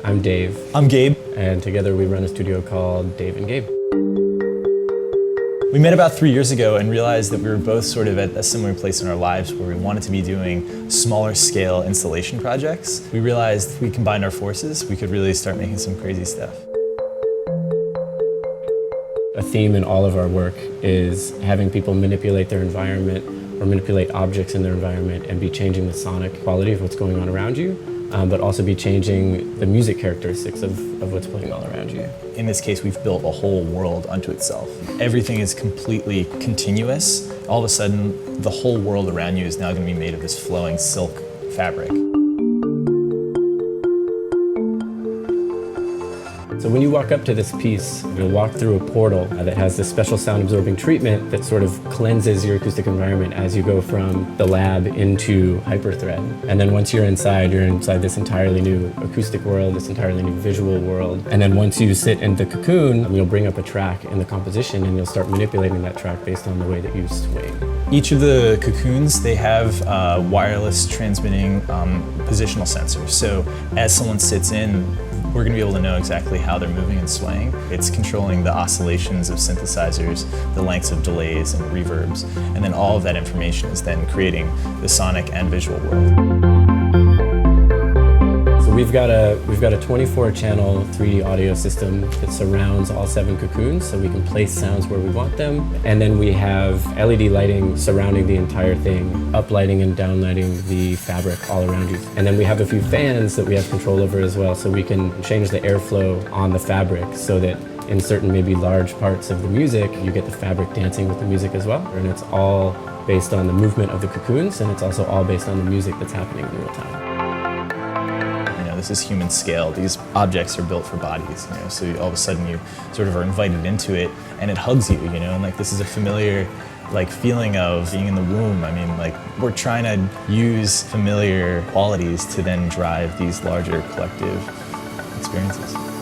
I'm Dave. I'm Gabe. And together we run a studio called Dave and Gabe. We met about 3 years ago and realized that we were both sort of at a similar place in our lives where we wanted to be doing smaller scale installation projects. We realized if we combined our forces, we could really start making some crazy stuff. A theme in all of our work is having people manipulate their environment or manipulate objects in their environment and be changing the sonic quality of what's going on around you, but also be changing the music characteristics of what's playing all around you. In this case, we've built a whole world unto itself. Everything is completely continuous. All of a sudden, the whole world around you is now going to be made of this flowing silk fabric. So when you walk up to this piece, you'll walk through a portal that has this special sound absorbing treatment that sort of cleanses your acoustic environment as you go from the lab into hyperTHREAD. And then once you're inside this entirely new acoustic world, this entirely new visual world. And then once you sit in the cocoon, you'll bring up a track in the composition and you'll start manipulating that track based on the way that you swing. Each of the cocoons, they have wireless transmitting positional sensors. So as someone sits in, we're going to be able to know exactly how they're moving and swaying. It's controlling the oscillations of synthesizers, the lengths of delays and reverbs, and then all of that information is then creating the sonic and visual world. So we've got a 24-channel 3D audio system that surrounds all 7 cocoons, so we can place sounds where we want them. And then we have LED lighting surrounding the entire thing, uplighting and downlighting the fabric all around you. And then we have a few fans that we have control over as well, so we can change the airflow on the fabric so that in certain maybe large parts of the music, you get the fabric dancing with the music as well. And it's all based on the movement of the cocoons, and it's also all based on the music that's happening in real time. This is human scale. These objects are built for bodies, so all of a sudden you sort of are invited into it and it hugs you, and like this is a familiar feeling of being in the womb. I mean, we're trying to use familiar qualities to then drive these larger collective experiences.